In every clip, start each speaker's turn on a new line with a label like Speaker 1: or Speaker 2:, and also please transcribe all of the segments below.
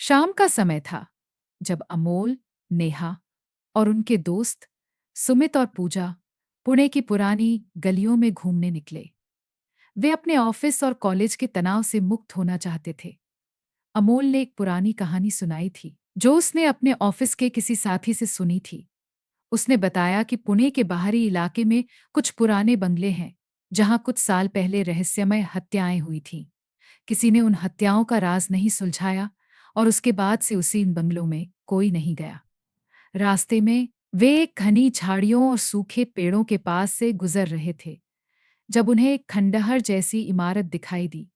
Speaker 1: शाम का समय था जब अमोल, नेहा और उनके दोस्त सुमित और पूजा पुणे की पुरानी गलियों में घूमने निकले। वे अपने ऑफिस और कॉलेज के तनाव से मुक्त होना चाहते थे। अमोल ने एक पुरानी कहानी सुनाई थी जो उसने अपने ऑफिस के किसी साथी से सुनी थी। उसने बताया कि पुणे के बाहरी इलाके में कुछ पुराने बंगले हैं जहां कुछ साल पहले रहस्यमय हत्याएं हुई थीं। किसी ने उन हत्याओं का राज नहीं सुलझाया और उसके बाद से उसी इन बंगलों में कोई नहीं गया। रास्ते में वे एक घनी झाड़ियों और सूखे पेड़ों के पास से गुजर रहे थे जब उन्हें एक खंडहर जैसी इमारत दिखाई दी।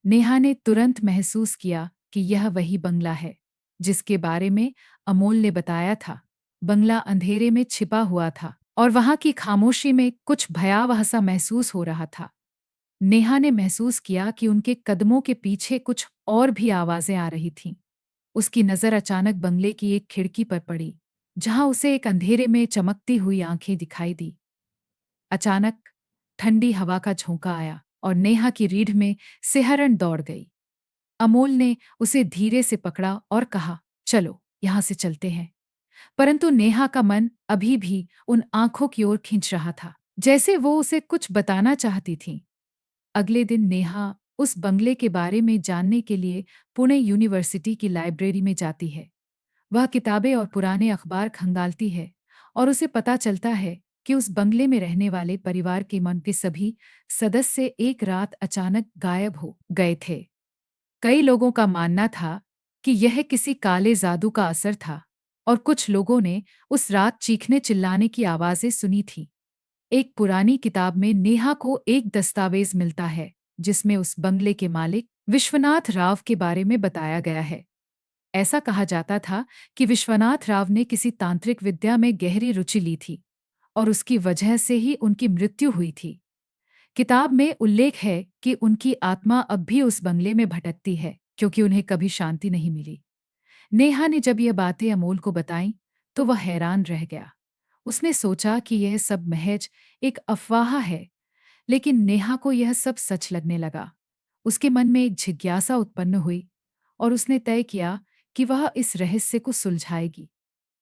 Speaker 1: नेहा ने तुरंत महसूस किया कि यह वही बंगला है जिसके बारे में अमोल ने बताया था। बंगला अंधेरे में छिपा हुआ था और वहां की खामोशी में कुछ भयावह सा महसूस हो रहा था। नेहा ने महसूस किया कि उनके कदमों के पीछे कुछ और भी आवाजें आ रही थीं। उसकी नजर अचानक बंगले की एक खिड़की पर पड़ी, जहां उसे एक अंधेरे में चमकती हुई आंखें दिखाई दी। अचानक ठंडी हवा का झोंका आया और नेहा की रीढ़ में सिहरन दौड़ गई। अमोल ने उसे धीरे से पकड़ा और कहा, "चलो, यहां से चलते हैं।" परंतु नेहा का मन अभी भी उन आंखों की ओर खींच रहा था, जैसे वो उसे कुछ बताना चाहती थी। अगले दिन नेहा उस बंगले के बारे में जानने के लिए पुणे यूनिवर्सिटी की लाइब्रेरी में जाती है। वह किताबें और पुराने अखबार खंगालती है और उसे पता चलता है कि उस बंगले में रहने वाले परिवार के मन के सभी सदस्य एक रात अचानक गायब हो गए थे। कई लोगों का मानना था कि यह किसी काले जादू का असर था और कुछ लोगों ने उस रात चीखने चिल्लाने की आवाजें सुनी थीं। एक पुरानी किताब में नेहा को एक दस्तावेज मिलता है जिसमें उस बंगले के मालिक विश्वनाथ राव के बारे में बताया गया है। ऐसा कहा जाता था कि विश्वनाथ राव ने किसी तांत्रिक विद्या में गहरी रुचि ली थी और उसकी वजह से ही उनकी मृत्यु हुई थी। किताब में उल्लेख है कि उनकी आत्मा अब भी उस बंगले में भटकती है क्योंकि उन्हें कभी शांति नहीं मिली। नेहा ने जब ये बातें अमोल को बताईं, तो वह हैरान रह गया। उसने सोचा कि यह सब महज एक अफवाह है, लेकिन नेहा को यह सब सच लगने लगा। उसके मन में एक जिज्ञासा उत्पन्न हुई और उसने तय किया कि वह इस रहस्य को सुलझाएगी।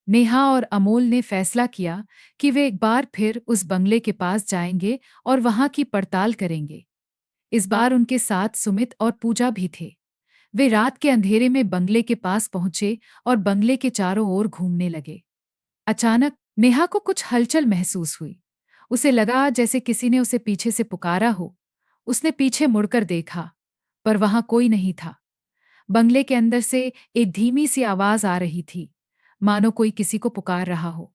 Speaker 1: नेहा और अमोल ने फैसला किया कि वे एक बार फिर उस बंगले के पास जाएंगे और वहां की पड़ताल करेंगे। इस बार उनके साथ सुमित और पूजा भी थे। वे रात के अंधेरे में बंगले के पास पहुंचे और बंगले के चारों ओर घूमने लगे। अचानक नेहा को कुछ हलचल महसूस हुई। उसे लगा जैसे किसी ने उसे पीछे से पुकारा हो। उसने पीछे मुड़कर देखा, पर वहां कोई नहीं था। बंगले के अंदर से एक धीमी सी आवाज आ रही थी, मानो कोई किसी को पुकार रहा हो।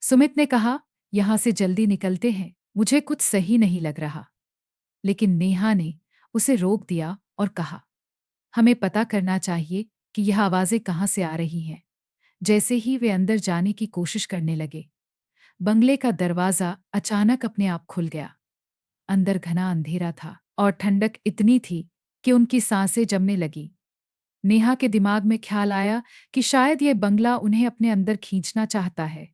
Speaker 1: सुमित ने कहा, "यहां से जल्दी निकलते हैं, मुझे कुछ सही नहीं लग रहा।" लेकिन नेहा ने उसे रोक दिया और कहा, "हमें पता करना चाहिए कि यह आवाजें कहाँ से आ रही हैं।" जैसे ही वे अंदर जाने की कोशिश करने लगे, बंगले का दरवाजा अचानक अपने आप खुल गया। अंदर घना अंधेरा था और ठंडक इतनी थी कि उनकी सांसें जमने लगी। नेहा के दिमाग में ख्याल आया कि शायद यह बंगला उन्हें अपने अंदर खींचना चाहता है।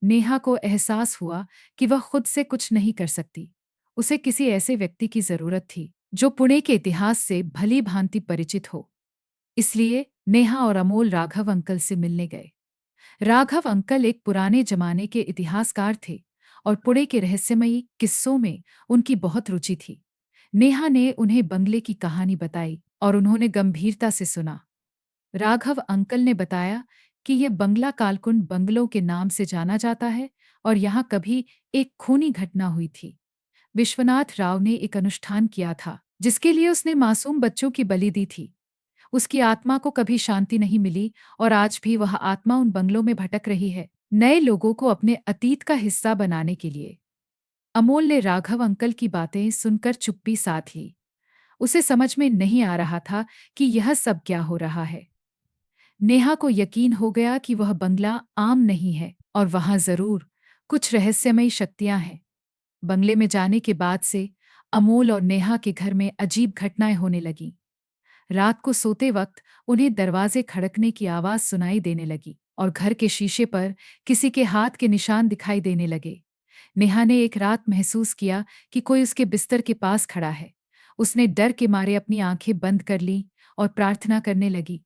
Speaker 1: नेहा को एहसास हुआ कि वह खुद से कुछ नहीं कर सकती। उसे किसी ऐसे व्यक्ति की जरूरत थी जो पुणे के इतिहास से भली भांति परिचित हो। इसलिए नेहा और अमोल राघव अंकल से मिलने गए। राघव अंकल एक पुराने जमाने के इतिहासकार थे और पुणे के रहस्यमयी किस्सों में उनकी बहुत रुचि थी। नेहा ने उन्हें बंगले की कहानी बताई और उन्होंने गंभीरता से सुना। राघव अंकल ने बताया कि यह बंगला कालकुंड बंगलों के नाम से जाना जाता है और यहाँ कभी एक खूनी घटना हुई थी। विश्वनाथ राव ने एक अनुष्ठान किया था जिसके लिए उसने मासूम बच्चों की बलि दी थी। उसकी आत्मा को कभी शांति नहीं मिली और आज भी वह आत्मा उन बंगलों में भटक रही है, नए लोगों को अपने अतीत का हिस्सा बनाने के लिए। अमोल ने राघव अंकल की बातें सुनकर चुप्पी साध ली। उसे समझ में नहीं आ रहा था कि यह सब क्या हो रहा है। नेहा को यकीन हो गया कि वह बंगला आम नहीं है और वहां जरूर कुछ रहस्यमयी शक्तियां हैं। बंगले में जाने के बाद से अमोल और नेहा के घर में अजीब घटनाएं होने लगीं। रात को सोते वक्त उन्हें दरवाजे खड़कने की आवाज सुनाई देने लगी और घर के शीशे पर किसी के हाथ के निशान दिखाई देने लगे। नेहा ने एक रात महसूस किया कि कोई उसके बिस्तर के पास खड़ा है। उसने डर के मारे अपनी आंखें बंद कर लीं और प्रार्थना करने लगी,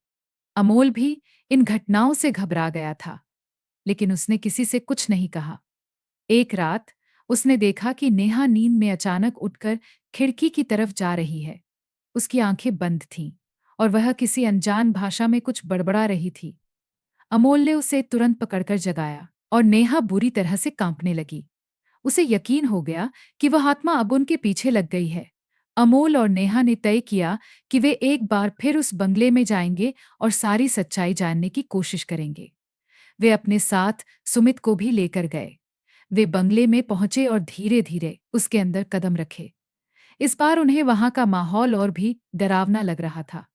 Speaker 1: अमोल भी इन घटनाओं से घबरा गया था, लेकिन उसने किसी से कुछ नहीं कहा। एक रात उसने देखा कि नेहा नींद में अचानक उठकर खिड़की की तरफ जा रही है। उसकी आंखें बंद थीं और वह किसी अनजान भाषा में कुछ बड़बड़ा रही थी। अमोल ने उसे तुरंत पकड़कर जगाया और नेहा बुरी तरह से कांपने लगी। उसे यकीन हो गया कि वह आत्मा अब उनके पीछे लग गई है। अमोल और नेहा ने तय किया कि वे एक बार फिर उस बंगले में जाएंगे और सारी सच्चाई जानने की कोशिश करेंगे। वे अपने साथ सुमित को भी लेकर गए। वे बंगले में पहुंचे और धीरे-धीरे उसके अंदर कदम रखे। इस बार उन्हें वहां का माहौल और भी डरावना लग रहा था।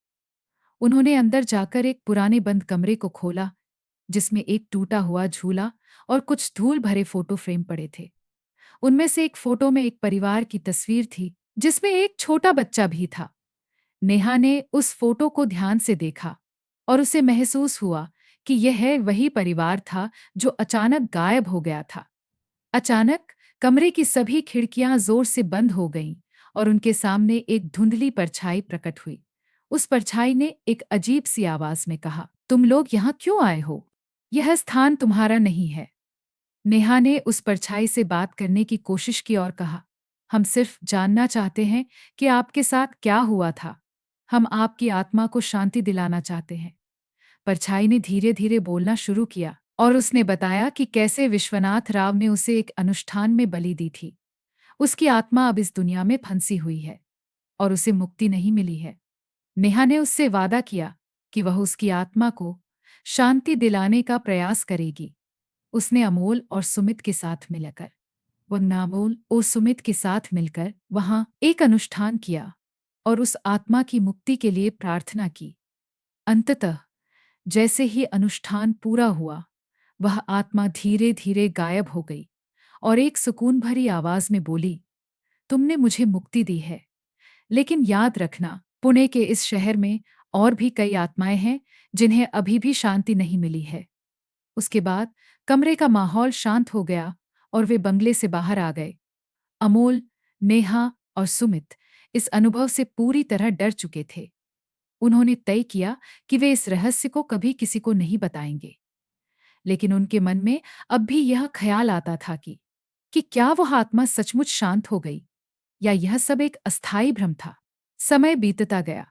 Speaker 1: उन्होंने अंदर जाकर एक पुराने बंद कमरे को खोला, जिसमें एक टूटा हुआ झूला और कुछ धूल भरे फोटो फ्रेम पड़े थे। उनमें से एक फोटो में एक परिवार की तस्वीर थी, जिसमें एक छोटा बच्चा भी था। नेहा ने उस फोटो को ध्यान से देखा और उसे महसूस हुआ कि यह वही परिवार था जो अचानक गायब हो गया था। अचानक कमरे की सभी खिड़कियां जोर से बंद हो गईं और उनके सामने एक धुंधली परछाई प्रकट हुई। उस परछाई ने एक अजीब सी आवाज में कहा, तुम लोग यहाँ क्यों आए हो? यह स्थान तुम्हारा नहीं है। नेहा ने उस परछाई से बात करने की कोशिश की और कहा, हम सिर्फ जानना चाहते हैं कि आपके साथ क्या हुआ था। हम आपकी आत्मा को शांति दिलाना चाहते हैं। परछाई ने धीरे धीरे बोलना शुरू किया और उसने बताया कि कैसे विश्वनाथ राव ने उसे एक अनुष्ठान में बलि दी थी। उसकी आत्मा अब इस दुनिया में फंसी हुई है और उसे मुक्ति नहीं मिली है। नेहा ने उससे वादा किया कि वह उसकी आत्मा को शांति दिलाने का प्रयास करेगी। उसने अमोल और सुमित के साथ मिलकर वह नामोल और सुमित के साथ मिलकर वहां एक अनुष्ठान किया और उस आत्मा की मुक्ति के लिए प्रार्थना की। अंततः जैसे ही अनुष्ठान पूरा हुआ, वह आत्मा धीरे धीरे गायब हो गई और एक सुकून भरी आवाज में बोली, तुमने मुझे मुक्ति दी है, लेकिन याद रखना, पुणे के इस शहर में और भी कई आत्माएं हैं जिन्हें अभी भी शांति नहीं मिली है। उसके बाद कमरे का माहौल शांत हो गया और वे बंगले से बाहर आ गए। अमोल, नेहा और सुमित इस अनुभव से पूरी तरह डर चुके थे। उन्होंने तय किया कि वे इस रहस्य को कभी किसी को नहीं बताएंगे। लेकिन उनके मन में अब भी यह ख्याल आता था कि क्या वह आत्मा सचमुच शांत हो गई या यह सब एक अस्थायी भ्रम था। समय बीतता गया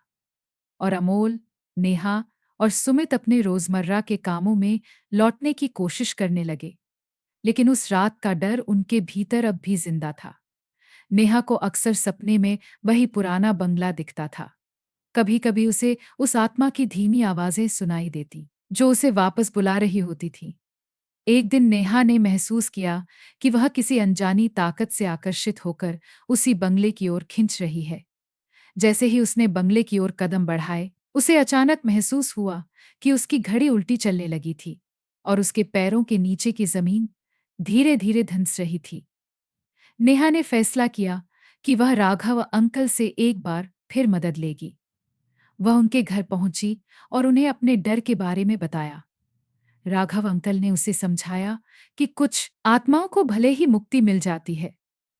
Speaker 1: और अमोल, नेहा और सुमित अपने रोजमर्रा के कामों में लौटने की कोशिश करने लगे। लेकिन उस रात का डर उनके भीतर अब भी जिंदा था। नेहा को अक्सर सपने में वही पुराना बंगला दिखता था। कभी कभी उसे उस आत्मा की धीमी आवाजें सुनाई देती, जो उसे वापस बुला रही होती थी। एक दिन नेहा ने महसूस किया कि वह किसी अनजानी ताकत से आकर्षित होकर उसी बंगले की ओर खिंच रही है। जैसे ही उसने बंगले की ओर कदम बढ़ाए, उसे अचानक महसूस हुआ कि उसकी घड़ी उल्टी चलने लगी थी और उसके पैरों के नीचे की जमीन धीरे धीरे धंस रही थी। नेहा ने फैसला किया कि वह राघव अंकल से एक बार फिर मदद लेगी। वह उनके घर पहुंची और उन्हें अपने डर के बारे में बताया। राघव अंकल ने उसे समझाया कि कुछ आत्माओं को भले ही मुक्ति मिल जाती है,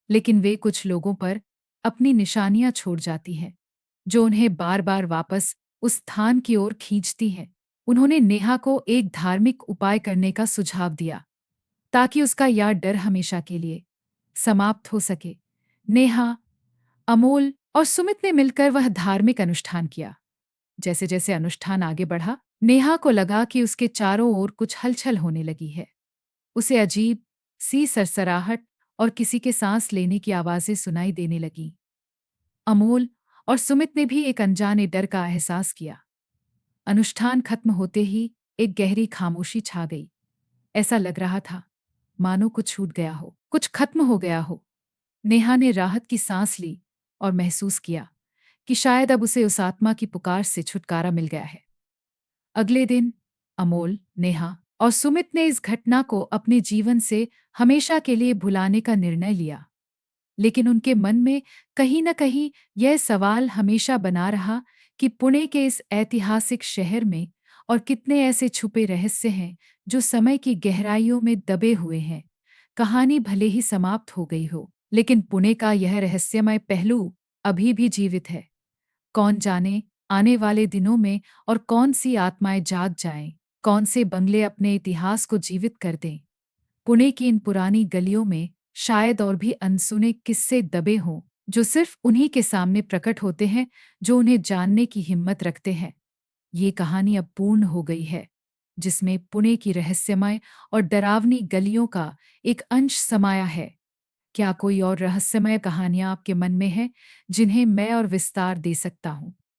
Speaker 1: लेकिन वे कुछ लोगों पर अपनी निशानियां छोड़ जाती हैं, जो उन्हें बार बार वापस उस स्थान की ओर खींचती हैं। उन्होंने नेहा को एक धार्मिक उपाय करने का सुझाव दिया, ताकि उसका यह डर हमेशा के लिए समाप्त हो सके। नेहा, अमोल और सुमित ने मिलकर वह धार्मिक अनुष्ठान किया। जैसे जैसे अनुष्ठान आगे बढ़ा, नेहा को लगा कि उसके चारों ओर कुछ हलचल होने लगी है। उसे अजीब सी सरसराहट और किसी के सांस लेने की आवाजें सुनाई देने लगीं। अमोल और सुमित ने भी एक अनजाने डर का एहसास किया। अनुष्ठान खत्म होते ही एक गहरी खामोशी छा गई। ऐसा लग रहा था मानो कुछ छूट गया हो, कुछ खत्म हो गया हो। नेहा ने राहत की सांस ली और महसूस किया कि शायद अब उसे उस आत्मा की पुकार से छुटकारा मिल गया है। अगले दिन अमोल, नेहा और सुमित ने इस घटना को अपने जीवन से हमेशा के लिए भुलाने का निर्णय लिया। लेकिन उनके मन में कहीं न कहीं यह सवाल हमेशा बना रहा कि पुणे के इस ऐतिहासिक शहर में और कितने ऐसे छुपे रहस्य हैं जो समय की गहराइयों में दबे हुए हैं। कहानी भले ही समाप्त हो गई हो, लेकिन पुणे का यह रहस्यमय पहलू अभी भी जीवित है। कौन जाने आने वाले दिनों में और कौन सी आत्माएं जाग जाएं, कौन से बंगले अपने इतिहास को जीवित कर दें। पुणे की इन पुरानी गलियों में शायद और भी अनसुने किस्से दबे हों, जो सिर्फ उन्हीं के सामने प्रकट होते हैं जो उन्हें जानने की हिम्मत रखते हैं। ये कहानी अब पूर्ण हो गई है, जिसमें पुणे की रहस्यमय और डरावनी गलियों का एक अंश समाया है। क्या कोई और रहस्यमय कहानियां आपके मन में है जिन्हें मैं और विस्तार दे सकता हूँ?